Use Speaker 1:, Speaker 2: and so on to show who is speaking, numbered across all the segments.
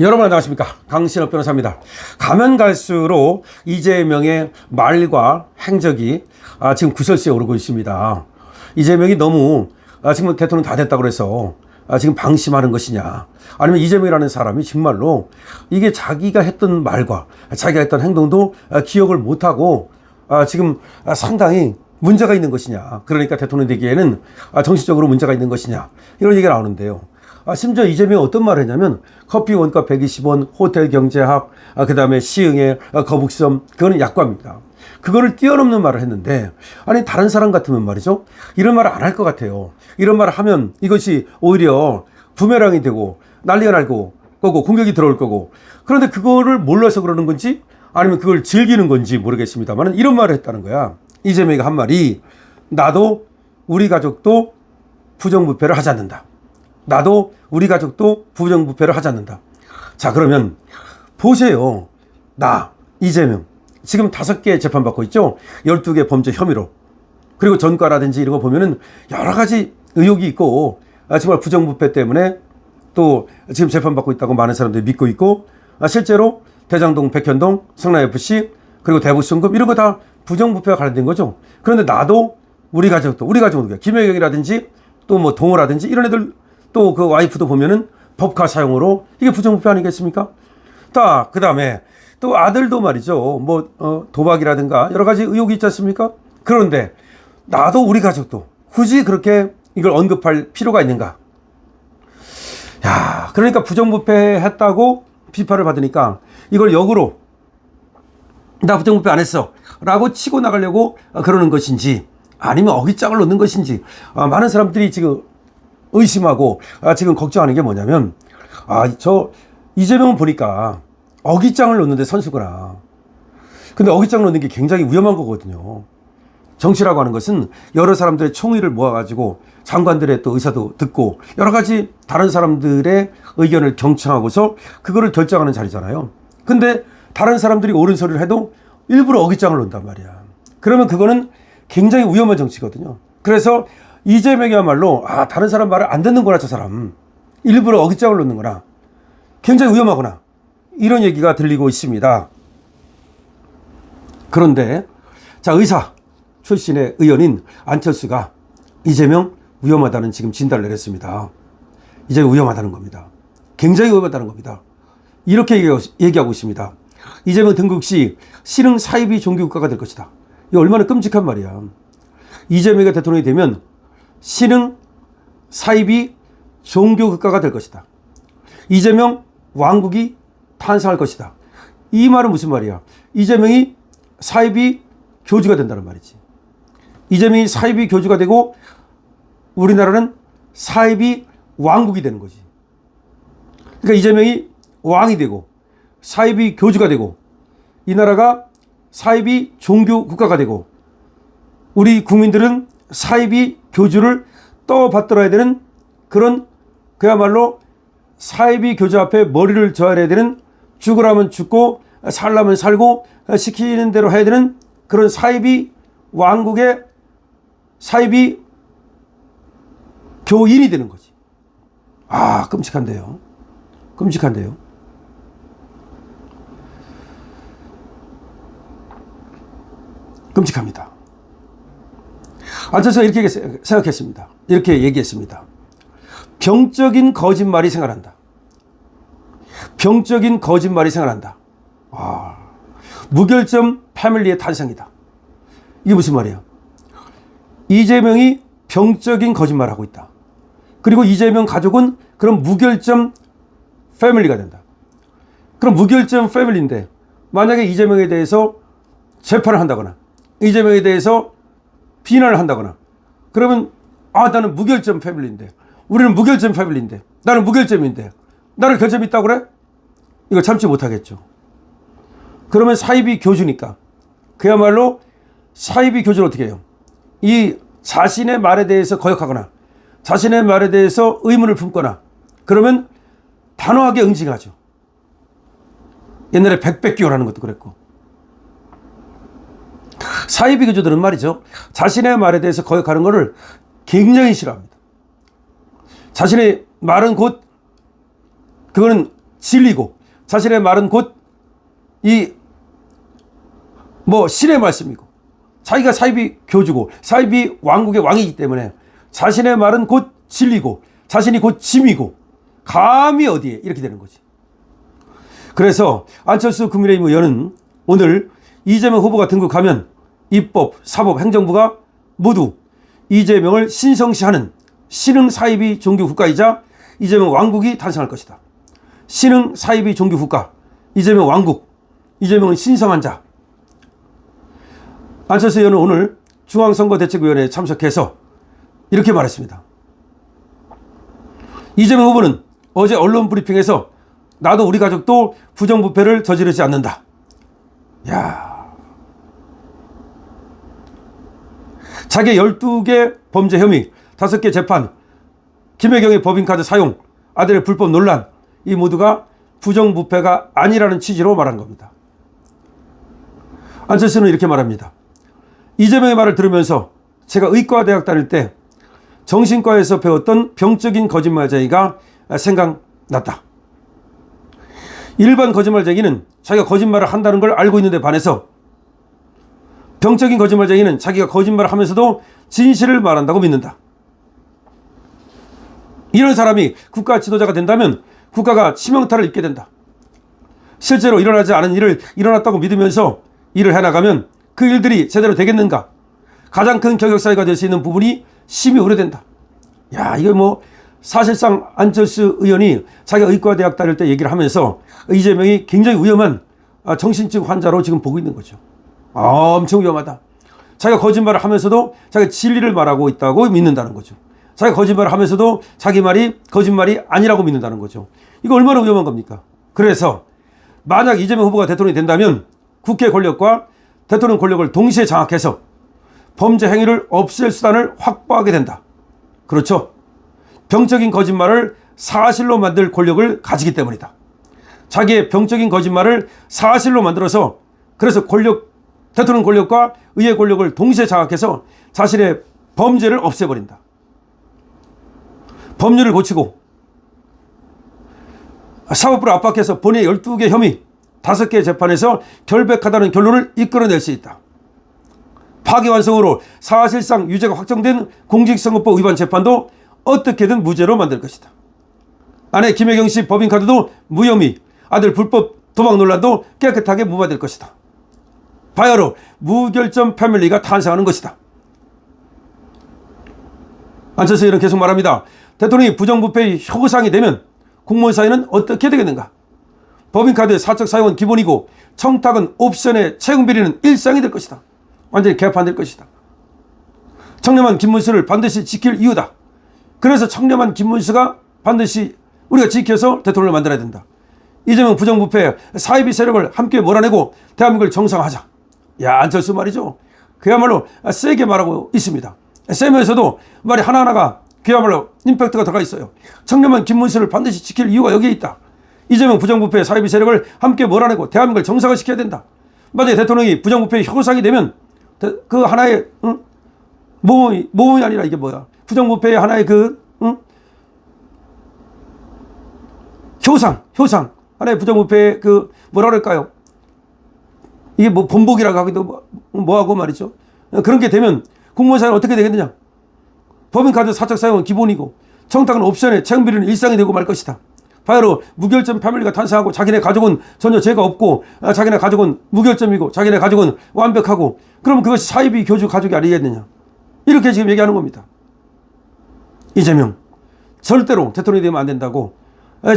Speaker 1: 여러분 안녕하십니까, 강신업 변호사입니다. 가면 갈수록 이재명의 말과 행적이 지금 구설수에 오르고 있습니다. 이재명이 너무 지금 대통령 다 됐다고 해서 지금 방심하는 것이냐, 아니면 이재명이라는 사람이 정말로 이게 자기가 했던 말과 자기가 했던 행동도 기억을 못하고 지금 상당히 문제가 있는 것이냐, 그러니까 대통령 되기에는 정신적으로 문제가 있는 것이냐, 이런 얘기가 나오는데요. 심지어 이재명이 어떤 말을 했냐면 커피 원가 120원, 호텔 경제학, 그 다음에 시흥의 거북섬, 그거는 약과입니다. 그거를 뛰어넘는 말을 했는데, 아니 다른 사람 같으면 말이죠, 이런 말을 안 할 것 같아요. 이런 말을 하면 이것이 오히려 부메랑이 되고 난리가 날 거고 공격이 들어올 거고, 그런데 그거를 몰라서 그러는 건지 아니면 그걸 즐기는 건지 모르겠습니다만 이런 말을 했다는 거야. 이재명이 한 말이, 나도 우리 가족도 부정부패를 하지 않는다. 나도 우리 가족도 부정부패를 하지 않는다. 자, 그러면 보세요. 나 이재명 지금 5개 재판받고 있죠. 12개 범죄 혐의로. 그리고 전과라든지 이런 거 보면은 여러 가지 의혹이 있고, 정말 부정부패 때문에 또 지금 재판받고 있다고 많은 사람들이 믿고 있고, 실제로 대장동, 백현동, 성남FC, 그리고 대부송금 이런 거 다 부정부패와 관련된 거죠. 그런데 나도 우리 가족도, 우리 가족은 누구야? 김혜경이라든지 또 뭐 동호라든지 이런 애들, 또 그 와이프도 보면은 법카 사용으로, 이게 부정부패 아니겠습니까? 그 다음에 또 아들도 말이죠. 도박이라든가 여러 가지 의혹이 있지 않습니까? 그런데 나도 우리 가족도 굳이 그렇게 이걸 언급할 필요가 있는가? 야, 그러니까 부정부패 했다고 비판을 받으니까 이걸 역으로 나 부정부패 안 했어 라고 치고 나가려고 그러는 것인지, 아니면 어깃장을 놓는 것인지, 많은 사람들이 지금 의심하고 지금 걱정하는 게 뭐냐면, 저 이재명은 보니까 어깃장을 놓는데 선수구나. 근데 어깃장을 놓는 게 굉장히 위험한 거거든요. 정치라고 하는 것은 여러 사람들의 총의를 모아가지고 장관들의 또 의사도 듣고 여러 가지 다른 사람들의 의견을 경청하고서 그거를 결정하는 자리잖아요. 근데 다른 사람들이 옳은 소리를 해도 일부러 어깃장을 놓는단 말이야. 그러면 그거는 굉장히 위험한 정치거든요. 그래서 이재명이야말로 다른 사람 말을 안 듣는구나, 저 사람 일부러 어깃장을 놓는구나, 굉장히 위험하구나, 이런 얘기가 들리고 있습니다. 그런데 자, 의사 출신의 의원인 안철수가 이재명 위험하다는 지금 진단을 내렸습니다. 이재명 위험하다는 겁니다. 굉장히 위험하다는 겁니다. 이렇게 얘기하고 있습니다. 이재명 등극 시 신흥 사이비 종교국가가 될 것이다. 이거 얼마나 끔찍한 말이야. 이재명이 대통령이 되면 신흥 사이비 종교국가가 될 것이다. 이재명 왕국이 탄생할 것이다. 이 말은 무슨 말이야? 이재명이 사이비 교주가 된다는 말이지. 이재명이 사이비 교주가 되고 우리나라는 사이비 왕국이 되는 거지. 그러니까 이재명이 왕이 되고 사이비 교주가 되고 이 나라가 사이비 종교 국가가 되고 우리 국민들은 사이비 교주를 떠받들어야 되는 그런, 그야말로 사이비 교주 앞에 머리를 조아려야 되는, 죽으라면 죽고 살라면 살고 시키는 대로 해야 되는 그런 사이비 왕국의 사이비 교인이 되는 거지. 끔찍한데요. 끔찍한데요. 끔찍합니다. 안철수가 이렇게 생각했습니다. 이렇게 얘기했습니다. 병적인 거짓말이 생활한다. 병적인 거짓말이 생활한다. 무결점 패밀리의 탄생이다. 이게 무슨 말이에요? 이재명이 병적인 거짓말을 하고 있다. 그리고 이재명 가족은 그런 무결점 패밀리가 된다. 그럼 무결점 패밀리인데 만약에 이재명에 대해서 재판을 한다거나 이재명에 대해서 비난을 한다거나 그러면 나는 무결점 패밀리인데, 우리는 무결점 패밀리인데, 나는 무결점인데 나를 결점이 있다고 그래? 이거 참지 못하겠죠. 그러면 사이비 교주니까 그야말로 사이비 교주를 어떻게 해요? 이 자신의 말에 대해서 거역하거나 자신의 말에 대해서 의문을 품거나 그러면 단호하게 응징하죠. 옛날에 백백기호라는 것도 그랬고, 사이비 교주들은 말이죠, 자신의 말에 대해서 거역하는 것을 굉장히 싫어합니다. 자신의 말은 곧 그거는 진리고 자신의 말은 곧 신의 말씀이고 자기가 사이비 교주고 사이비 왕국의 왕이기 때문에 자신의 말은 곧 진리고 자신이 곧 짐이고 감히 어디에 이렇게 되는 거지. 그래서 안철수 국민의힘 의원은 오늘 이재명 후보가 등극하면 입법, 사법, 행정부가 모두 이재명을 신성시하는 신흥 사이비 종교 국가이자 이재명 왕국이 탄생할 것이다. 신흥 사이비 종교 국가, 이재명 왕국, 이재명은 신성한 자. 안철수 의원은 오늘 중앙선거대책위원회에 참석해서 이렇게 말했습니다. 이재명 후보는 어제 언론 브리핑에서 나도 우리 가족도 부정부패를 저지르지 않는다. 야, 자기 12개 범죄 혐의, 5개 재판, 김혜경의 법인카드 사용, 아들의 불법 논란, 이 모두가 부정부패가 아니라는 취지로 말한 겁니다. 안철수는 이렇게 말합니다. 이재명의 말을 들으면서 제가 의과대학 다닐 때 정신과에서 배웠던 병적인 거짓말쟁이가 생각났다. 일반 거짓말쟁이는 자기가 거짓말을 한다는 걸 알고 있는데 반해서 병적인 거짓말쟁이는 자기가 거짓말을 하면서도 진실을 말한다고 믿는다. 이런 사람이 국가 지도자가 된다면 국가가 치명타를 입게 된다. 실제로 일어나지 않은 일을 일어났다고 믿으면서 일을 해나가면 그 일들이 제대로 되겠는가? 가장 큰 격역사유가 될 수 있는 부분이 심히 우려된다. 야, 이거 사실상 안철수 의원이 자기가 의과대학 다닐 때 얘기를 하면서 이재명이 굉장히 위험한 정신증 환자로 지금 보고 있는 거죠. 엄청 위험하다. 자기가 거짓말을 하면서도 자기가 진리를 말하고 있다고 믿는다는 거죠. 자기가 거짓말을 하면서도 자기 말이 거짓말이 아니라고 믿는다는 거죠. 이거 얼마나 위험한 겁니까? 그래서 만약 이재명 후보가 대통령이 된다면 국회 권력과 대통령 권력을 동시에 장악해서 범죄 행위를 없앨 수단을 확보하게 된다. 그렇죠? 병적인 거짓말을 사실로 만들 권력을 가지기 때문이다. 자기의 병적인 거짓말을 사실로 만들어서 그래서 대통령 권력과 의회 권력을 동시에 장악해서 자신의 범죄를 없애버린다. 법률을 고치고 사법부를 압박해서 본인의 12개 혐의 5개 재판에서 결백하다는 결론을 이끌어낼 수 있다. 파기환송으로 사실상 유죄가 확정된 공직선거법 위반 재판도 어떻게든 무죄로 만들 것이다. 아내 김혜경 씨 법인카드도 무혐의, 아들 불법 도박 논란도 깨끗하게 무마될 것이다. 바야흐로 무결점 패밀리가 탄생하는 것이다. 안철수 의원은 계속 말합니다. 대통령이 부정부패의 효상이 되면 공무원 사회는 어떻게 되겠는가? 법인카드의 사적 사용은 기본이고 청탁은 옵션의 채용 비리는 일상이 될 것이다. 완전히 개판될 것이다. 청렴한 김문수를 반드시 지킬 이유다. 그래서 청렴한 김문수가 반드시 우리가 지켜서 대통령을 만들어야 된다. 이재명 부정부패 사이비 세력을 함께 몰아내고 대한민국을 정상화하자. 야, 안철수 말이죠. 그야말로 세게 말하고 있습니다. 세면서도 말이 하나하나가 그야말로 임팩트가 들어가 있어요. 청렴한 김문수를 반드시 지킬 이유가 여기에 있다. 이재명 부정부패 사이비 세력을 함께 몰아내고 대한민국을 정상화시켜야 된다. 만약에 대통령이 부정부패의 효상이 되면 그 하나의 모범이 아니라 이게 뭐야? 부정부패의 하나의 효상 하나의 부정부패의 뭐라 그럴까요? 이게 본보기라고 하기도 뭐하고 말이죠. 그런 게 되면 공무원 사회는 어떻게 되겠느냐? 법인카드 사적 사용은 기본이고 청탁은 옵션에 채용비리는 일상이 되고 말 것이다. 바로 무결점 패밀리가 탄생하고 자기네 가족은 전혀 죄가 없고 자기네 가족은 무결점이고 자기네 가족은 완벽하고 그럼 그것이 사이비 교주 가족이 아니겠느냐. 이렇게 지금 얘기하는 겁니다. 이재명 절대로 대통령이 되면 안 된다고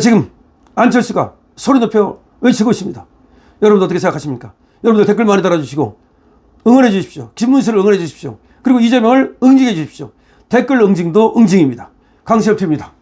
Speaker 1: 지금 안철수가 소리 높여 외치고 있습니다. 여러분들 어떻게 생각하십니까? 여러분들 댓글 많이 달아주시고 응원해 주십시오. 김문수를 응원해 주십시오. 그리고 이재명을 응징해 주십시오. 댓글 응징도 응징입니다. 강시엽TV입니다.